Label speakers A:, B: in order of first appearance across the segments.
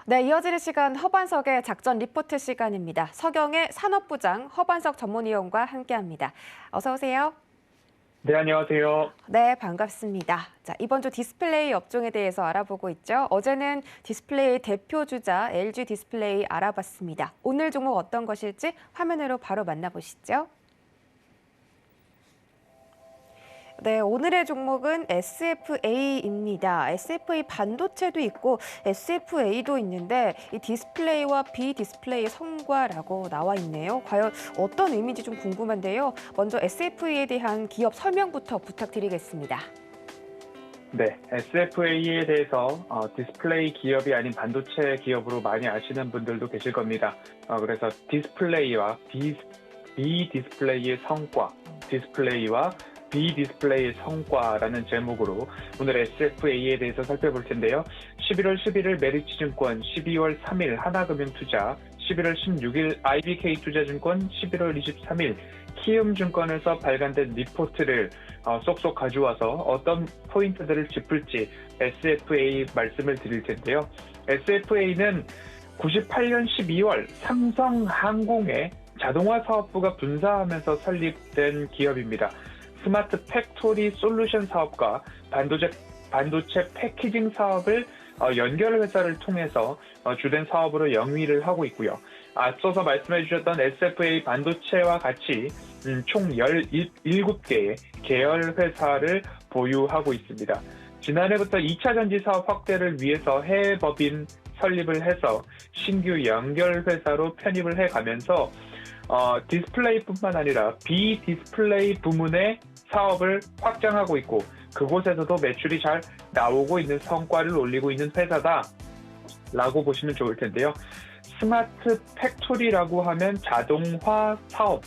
A: 네, 이어지는 시간 허반석의 작전 리포트 시간입니다. 서경의 산업부장 허반석 전문위원과 함께합니다. 어서 오세요.
B: 네, 안녕하세요.
A: 네, 반갑습니다. 자, 이번 주 디스플레이 업종에 대해서 알아보고 있죠. 어제는 디스플레이 대표 주자 LG 디스플레이 알아봤습니다. 오늘 종목 어떤 것일지 화면으로 바로 만나보시죠. 네, 오늘의 종목은 SFA입니다. SFA 반도체도 있고 SFA도 있는데 이 디스플레이와 비디스플레이 성과라고 나와 있네요. 과연 어떤 의미인지 좀 궁금한데요. 먼저 SFA에 대한 기업 설명부터 부탁드리겠습니다.
B: 네, SFA에 대해서 디스플레이 기업이 아닌 반도체 기업으로 많이 아시는 분들도 계실 겁니다. 그래서 디스플레이와 비디스플레이의 성과, 디스플레이와 비디스플레이의 성과라는 제목으로 오늘 SFA에 대해서 살펴볼 텐데요. 11월 11일 메리츠증권, 12월 3일 하나금융투자, 11월 16일 IBK투자증권, 11월 23일 키움증권에서 발간된 리포트를 쏙쏙 가져와서 어떤 포인트들을 짚을지 SFA 말씀을 드릴 텐데요. SFA는 98년 12월 삼성항공의 자동화 사업부가 분사하면서 설립된 기업입니다. 스마트 팩토리 솔루션 사업과 반도체 패키징 사업을 연결 회사를 통해서 주된 사업으로 영위를 하고 있고요. 앞서서 말씀해 주셨던 SFA 반도체와 같이 총 17개의 계열 회사를 보유하고 있습니다. 지난해부터 2차 전지 사업 확대를 위해서 해외 법인 설립을 해서 신규 연결 회사로 편입을 해가면서 디스플레이뿐만 아니라 비디스플레이 부문의 사업을 확장하고 있고 그곳에서도 매출이 잘 나오고 있는 성과를 올리고 있는 회사다라고 보시면 좋을 텐데요. 스마트 팩토리라고 하면 자동화 사업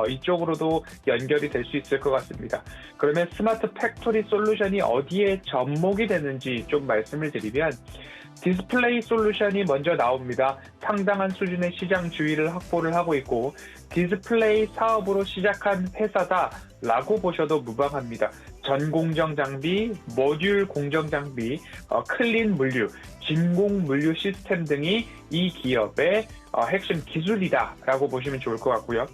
B: 이쪽으로도 연결이 될 수 있을 것 같습니다. 그러면 스마트 팩토리 솔루션이 어디에 접목이 되는지 좀 말씀을 드리면 디스플레이 솔루션이 먼저 나옵니다. 상당한 수준의 시장 주의를 확보를 하고 있고 디스플레이 사업으로 시작한 회사다라고 보셔도 무방합니다. 전공정 장비, 모듈 공정 장비, 클린 물류, 진공 물류 시스템 등이 이 기업의 핵심 기술이다라고 보시면 좋을 것 같고요.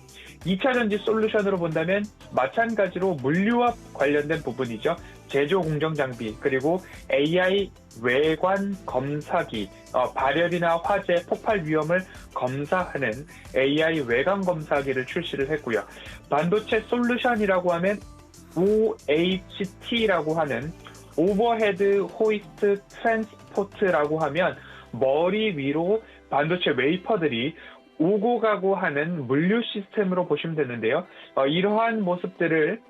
B: 2차 전지 솔루션으로 본다면 마찬가지로 물류와 관련된 부분이죠. 제조 공정 장비, 그리고 AI 외관 검사기, 발열이나 화재, 폭발 위험을 검사하는 AI 외관 검사기를 출시를 했고요. 반도체 솔루션이라고 하면 OHT라고 하는 오버헤드 호이스트 트랜스포트라고 하면 머리 위로 반도체 웨이퍼들이 오고 가고 하는 물류 시스템으로 보시면 되는데요. 이러한 모습들을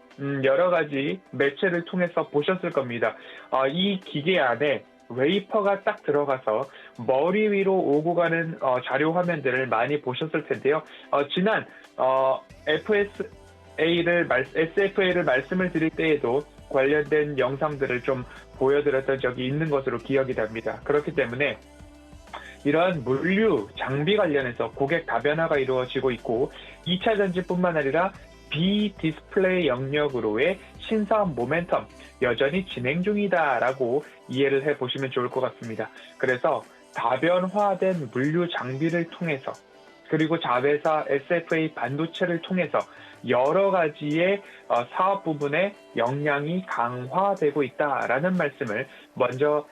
B: 여러 가지 매체를 통해서 보셨을 겁니다. 이 기계 안에 웨이퍼가 딱 들어가서 머리 위로 오고 가는 자료 화면들을 많이 보셨을 텐데요. 지난 SFA를 말씀을 드릴 때에도 관련된 영상들을 좀 보여드렸던 적이 있는 것으로 기억이 됩니다. 그렇기 때문에 이러한 물류, 장비 관련해서 고객 다변화가 이루어지고 있고 2차 전지뿐만 아니라 비디스플레이 영역으로의 신사업 모멘텀 여전히 진행 중이다라고 이해를 해보시면 좋을 것 같습니다. 그래서 다변화된 물류 장비를 통해서 그리고 자회사 SFA 반도체를 통해서 여러 가지의 사업 부분의 역량이 강화되고 있다라는 말씀을 먼저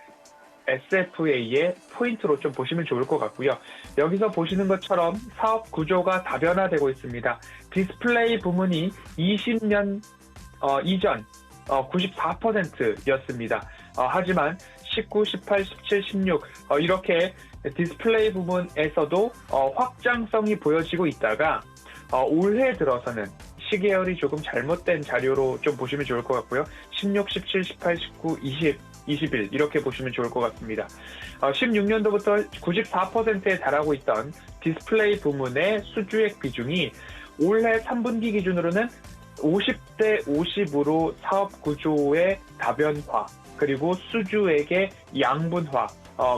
B: SFA의 포인트로 좀 보시면 좋을 것 같고요. 여기서 보시는 것처럼 사업 구조가 다변화되고 있습니다. 디스플레이 부문이 20년 이전 94%였습니다. 하지만 19, 18, 17, 16 이렇게 디스플레이 부문에서도 확장성이 보여지고 있다가 올해 들어서는 시계열이 조금 잘못된 자료로 좀 보시면 좋을 것 같고요. 16, 17, 18, 19, 20, 21 이렇게 보시면 좋을 것 같습니다. 16년도부터 94%에 달하고 있던 디스플레이 부문의 수주액 비중이 올해 3분기 기준으로는 50대 50으로 사업 구조의 다변화 그리고 수주액의 양분화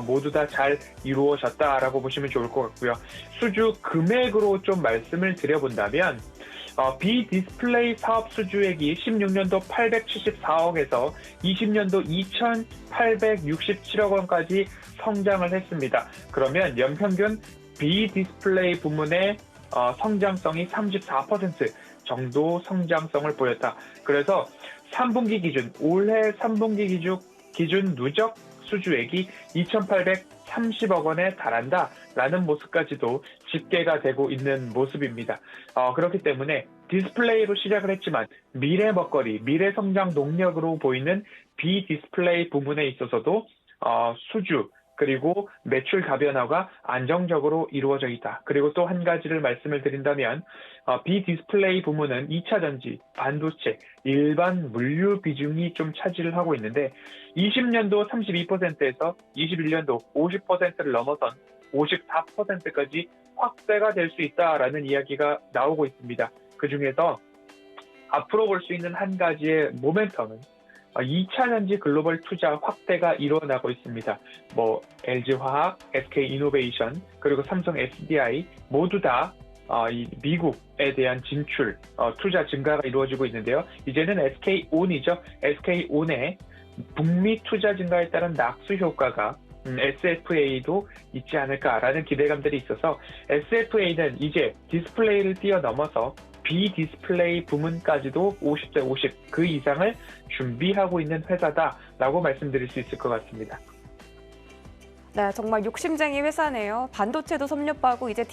B: 모두 다 잘 이루어졌다라고 보시면 좋을 것 같고요. 수주 금액으로 좀 말씀을 드려본다면 B 디스플레이 사업 수주액이 16년도 874억에서 20년도 2,867억 원까지 성장을 했습니다. 그러면 연평균 B 디스플레이 부문의 성장성이 34% 정도 성장성을 보였다. 그래서 3분기 기준, 올해 3분기 기준 누적 수주액이 2,830억 원에 달한다라는 모습까지도 집계가 되고 있는 모습입니다. 그렇기 때문에 디스플레이로 시작을 했지만 미래 먹거리, 미래 성장 동력으로 보이는 B 디스플레이 부문에 있어서도 수주 그리고 매출 다변화가 안정적으로 이루어져 있다. 그리고 또 한 가지를 말씀을 드린다면 B 디스플레이 부문은 2차 전지, 반도체, 일반 물류 비중이 좀 차지를 하고 있는데 20년도 32%에서 21년도 50%를 넘어선 54%까지 확대가 될 수 있다라는 이야기가 나오고 있습니다. 그중에서 앞으로 볼 수 있는 한 가지의 모멘텀은 2차 전지 글로벌 투자 확대가 일어나고 있습니다. LG화학, SK이노베이션, 그리고 삼성 SDI 모두 다 이 미국에 대한 진출, 투자 증가가 이루어지고 있는데요. 이제는 SK온이죠. SK온의 북미 투자 증가에 따른 낙수 효과가 SFA도 있지 않을까라는 기대감들이 있어서 SFA는 이제 디스플레이를 뛰어넘어서 B 디스플레이 부문까지도 50대 50 그 이상을 준비하고 있는 회사다라고 말씀드릴 수 있을 것 같습니다.
A: 네, 정말 욕심쟁이 회사네요. 반도체도 섭렵하고 이제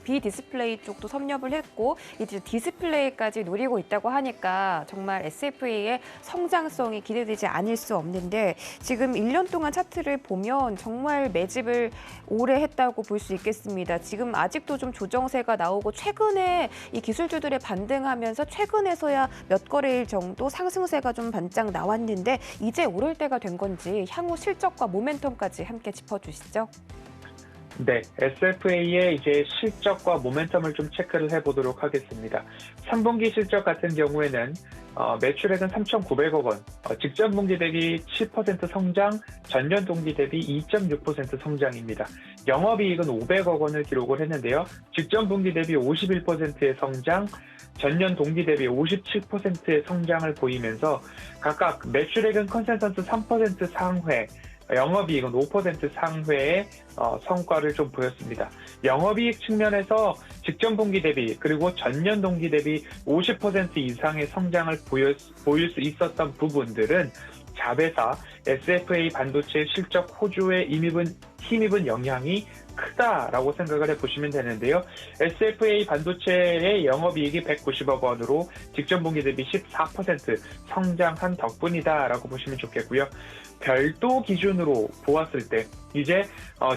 A: B 디스플레이 쪽도 섭렵을 했고 이제 디스플레이까지 노리고 있다고 하니까 정말 SFA의 성장성이 기대되지 않을 수 없는데 지금 1년 동안 차트를 보면 정말 매집을 오래 했다고 볼 수 있겠습니다. 지금 아직도 좀 조정세가 나오고 최근에 이 기술주들의 반등하면서 최근에서야 몇 거래일 정도 상승세가 좀 반짝 나왔는데 이제 오를 때가 된 건지 향후 실적과 모멘텀까지 함께 짚어주시죠.
B: 네, SFA의 이제 실적과 모멘텀을 좀 체크를 해보도록 하겠습니다. 3분기 실적 같은 경우에는 매출액은 3,900억 원, 직전 분기 대비 7% 성장, 전년 동기 대비 2.6% 성장입니다. 영업이익은 500억 원을 기록을 했는데요. 직전 분기 대비 51%의 성장, 전년 동기 대비 57%의 성장을 보이면서 각각 매출액은 컨센서스 3% 상회, 영업이익은 5% 상회의 성과를 좀 보였습니다. 영업이익 측면에서 직전 분기 대비 그리고 전년 동기 대비 50% 이상의 성장을 보일 수 있었던 부분들은 자회사 SFA 반도체 실적 호조에 힘입은 영향이 크다라고 생각을 해보시면 되는데요. SFA 반도체의 영업이익이 190억 원으로 직전 분기 대비 14% 성장한 덕분이다라고 보시면 좋겠고요. 별도 기준으로 보았을 때 이제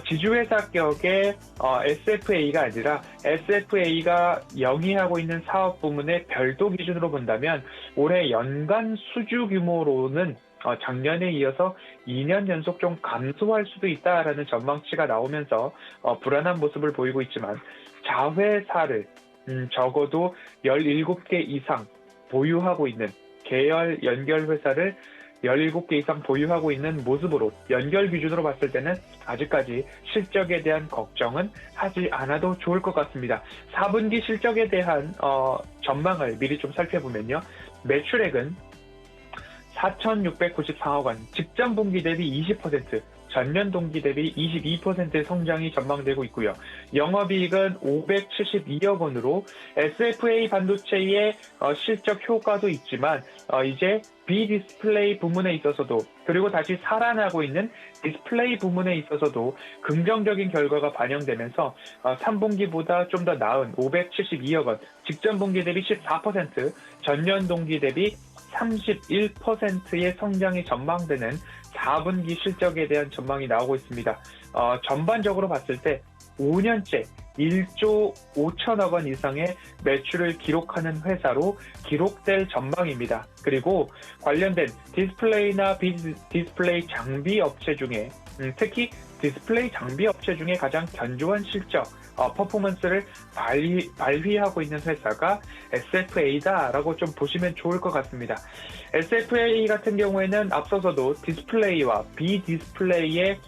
B: 지주회사 격의 SFA가 아니라 SFA가 영위하고 있는 사업 부문의 별도 기준으로 본다면 올해 연간 수주 규모로는 작년에 이어서 2년 연속 좀 감소할 수도 있다라는 전망치가 나오면서 불안한 모습을 보이고 있지만 자회사를 적어도 17개 이상 보유하고 있는 계열 연결 회사를 17개 이상 보유하고 있는 모습으로 연결 기준으로 봤을 때는 아직까지 실적에 대한 걱정은 하지 않아도 좋을 것 같습니다. 4분기 실적에 대한 전망을 미리 좀 살펴보면요. 매출액은 4,694억 원, 직전 분기 대비 20%, 전년 동기 대비 22%의 성장이 전망되고 있고요. 영업이익은 572억 원으로 SFA 반도체의 실적 효과도 있지만 이제 B 디스플레이 부문에 있어서도 그리고 다시 살아나고 있는 디스플레이 부문에 있어서도 긍정적인 결과가 반영되면서 3분기보다 좀 더 나은 572억 원, 직전 분기 대비 14%, 전년 동기 대비 31%의 성장이 전망되는 4분기 실적에 대한 전망이 나오고 있습니다. 전반적으로 봤을 때 5년째 1조 5천억 원 이상의 매출을 기록하는 회사로 기록될 전망입니다. 그리고 관련된 디스플레이나 비디스플레이 장비 업체 중에 특히 디스플레이 장비 업체 중에 가장 견조한 실적, 퍼포먼스를 발휘하고 있는 회사가 SFA다라고 좀 보시면 좋을 것 같습니다. SFA 같은 경우에는 앞서서도 디스플레이와 비디스플레이의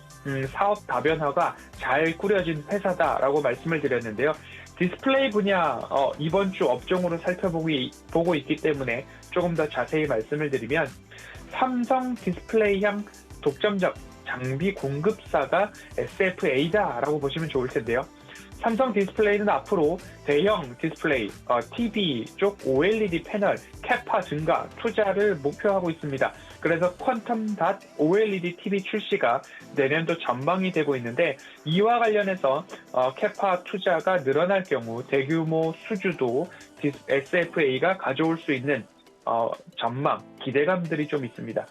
B: 사업 다변화가 잘 꾸려진 회사다라고 말씀을 드렸는데요. 디스플레이 분야 이번 주 업종으로 살펴보고 있기 때문에 조금 더 자세히 말씀을 드리면 삼성 디스플레이향 독점적 장비 공급사가 SFA다라고 보시면 좋을 텐데요. 삼성 디스플레이는 앞으로 대형 디스플레이, TV 쪽 OLED 패널 캐파 증가 투자를 목표하고 있습니다. 그래서 퀀텀 닷 OLED TV 출시가 내년도 전망이 되고 있는데 이와 관련해서 캐파 투자가 늘어날 경우 대규모 수주도 SFA가 가져올 수 있는 전망, 기대감들이 좀 있습니다.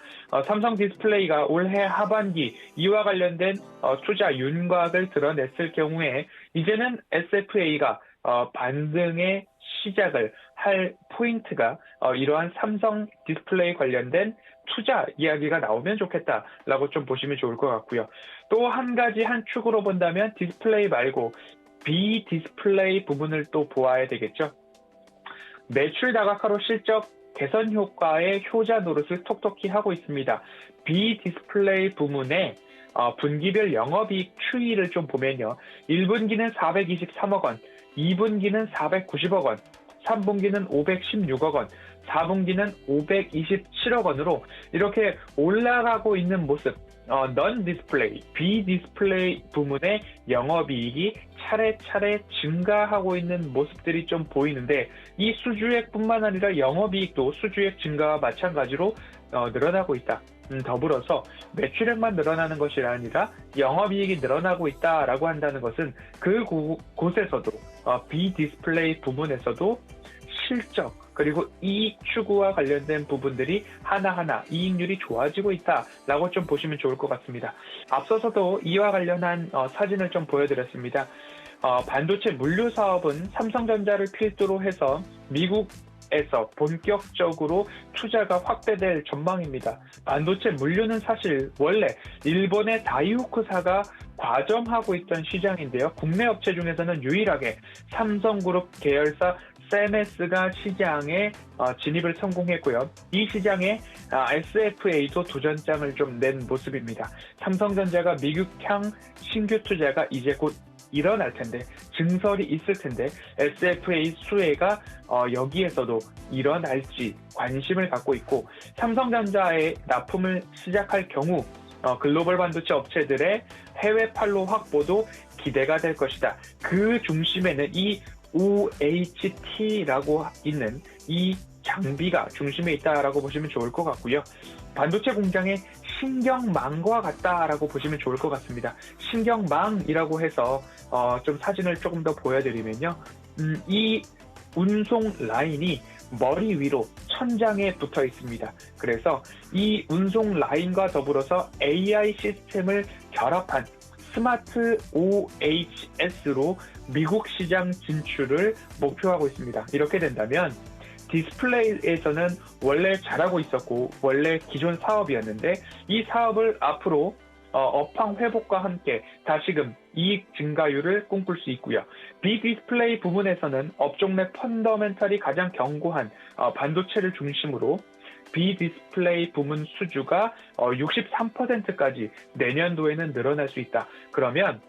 B: 삼성 디스플레이가 올해 하반기 이와 관련된 투자 윤곽을 드러냈을 경우에 이제는 SFA가 반등의 시작을 할 포인트가 이러한 삼성 디스플레이 관련된 투자 이야기가 나오면 좋겠다라고 좀 보시면 좋을 것 같고요. 또 한 가지 한 축으로 본다면 디스플레이 말고 비디스플레이 부분을 또 보아야 되겠죠. 매출 다각화로 실적 개선 효과의 효자 노릇을 톡톡히 하고 있습니다. 비디스플레이 부문의 분기별 영업이익 추이를 좀 보면요. 1분기는 423억 원, 2분기는 490억 원, 3분기는 516억 원, 4분기는 527억 원으로 이렇게 올라가고 있는 모습, 넌 디스플레이, 비디스플레이 부문의 영업이익이 차례차례 증가하고 있는 모습들이 좀 보이는데 이 수주액뿐만 아니라 영업이익도 수주액 증가와 마찬가지로 늘어나고 있다. 더불어서 매출액만 늘어나는 것이 아니라 영업이익이 늘어나고 있다라고 한다는 것은 그 곳에서도 비디스플레이 부문에서도 실적 그리고 이익 추구와 관련된 부분들이 하나하나 이익률이 좋아지고 있다라고 좀 보시면 좋을 것 같습니다. 앞서서도 이와 관련한 사진을 좀 보여드렸습니다. 반도체 물류 사업은 삼성전자를 필두로 해서 미국에서 본격적으로 투자가 확대될 전망입니다. 반도체 물류는 사실 원래 일본의 다이오크사가 과점하고 있던 시장인데요. 국내 업체 중에서는 유일하게 삼성그룹 계열사 세메스가 시장에 진입을 성공했고요. 이 시장에 SFA도 도전장을 좀 낸 모습입니다. 삼성전자가 미국향 신규 투자가 이제 곧 일어날 텐데 증설이 있을 텐데 SFA 수혜가 여기에서도 일어날지 관심을 갖고 있고 삼성전자의 납품을 시작할 경우 글로벌 반도체 업체들의 해외 판로 확보도 기대가 될 것이다. 그 중심에는 이 OHT라고 있는 이 장비가 중심에 있다라고 보시면 좋을 것 같고요. 반도체 공장의 신경망과 같다라고 보시면 좋을 것 같습니다. 신경망이라고 해서 좀 사진을 조금 더 보여드리면요. 이 운송 라인이 머리 위로 천장에 붙어 있습니다. 그래서 이 운송 라인과 더불어서 AI 시스템을 결합한 스마트 OHS로 미국 시장 진출을 목표하고 있습니다. 이렇게 된다면 디스플레이에서는 원래 잘하고 있었고 원래 기존 사업이었는데 이 사업을 앞으로 업황 회복과 함께 다시금 이익 증가율을 꿈꿀 수 있고요. 비디스플레이 부문에서는 업종 내 펀더멘털이 가장 견고한 반도체를 중심으로 비디스플레이 부문 수주가 63%까지 내년도에는 늘어날 수 있다. 그러면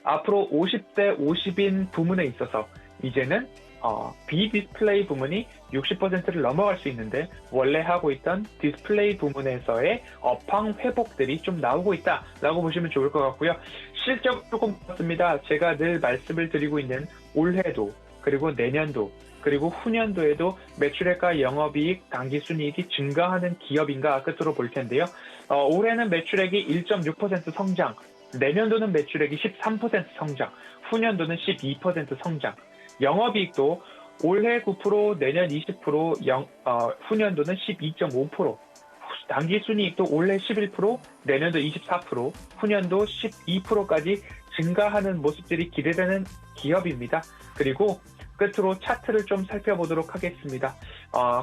B: 앞으로 50대 50인 부문에 있어서 이제는 비디스플레이 부문이 60%를 넘어갈 수 있는데 원래 하고 있던 디스플레이 부문에서의 업황 회복들이 좀 나오고 있다라고 보시면 좋을 것 같고요. 실적 조금 그렇습니다. 제가 늘 말씀을 드리고 있는 올해도 그리고 내년도 그리고 후년도에도 매출액과 영업이익, 당기순이익이 증가하는 기업인가 끝으로 볼 텐데요. 올해는 매출액이 1.6% 성장, 내년도는 매출액이 13% 성장, 후년도는 12% 성장, 영업이익도 올해 9%, 내년 20%, 후년도는 12.5%, 당기순이익도 올해 11%, 내년도 24%, 후년도 12%까지 증가하는 모습들이 기대되는 기업입니다. 그리고 끝으로 차트를 좀 살펴보도록 하겠습니다.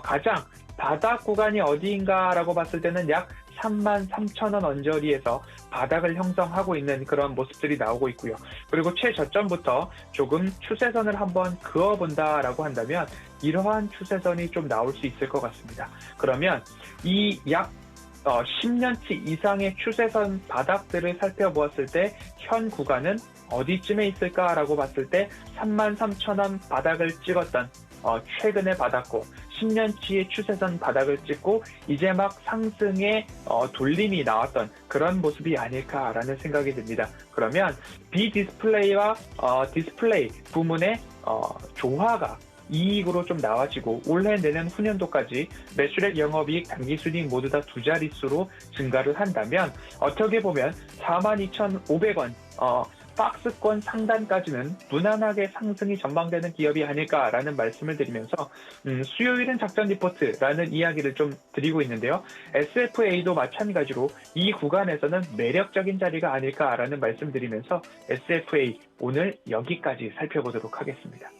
B: 가장 바닥 구간이 어디인가라고 봤을 때는 약 33,000원 언저리에서 바닥을 형성하고 있는 그런 모습들이 나오고 있고요. 그리고 최저점부터 조금 추세선을 한번 그어본다라고 한다면 이러한 추세선이 좀 나올 수 있을 것 같습니다. 그러면 이 약 10년치 이상의 추세선 바닥들을 살펴보았을 때 현 구간은 어디쯤에 있을까라고 봤을 때 33,000원 바닥을 찍었던 최근의 바닥고 10년치의 추세선 바닥을 찍고 이제 막 상승의 돌림이 나왔던 그런 모습이 아닐까라는 생각이 듭니다. 그러면 비디스플레이와 디스플레이 부문의 조화가 이익으로 좀 나와지고 올해 내년 후년도까지 매출액, 영업이익, 당기순이익 모두 다 두 자릿수로 증가를 한다면 어떻게 보면 42,500원 박스권 상단까지는 무난하게 상승이 전망되는 기업이 아닐까라는 말씀을 드리면서 수요일은 작전 리포트라는 이야기를 좀 드리고 있는데요. SFA도 마찬가지로 이 구간에서는 매력적인 자리가 아닐까라는 말씀 드리면서 SFA 오늘 여기까지 살펴보도록 하겠습니다.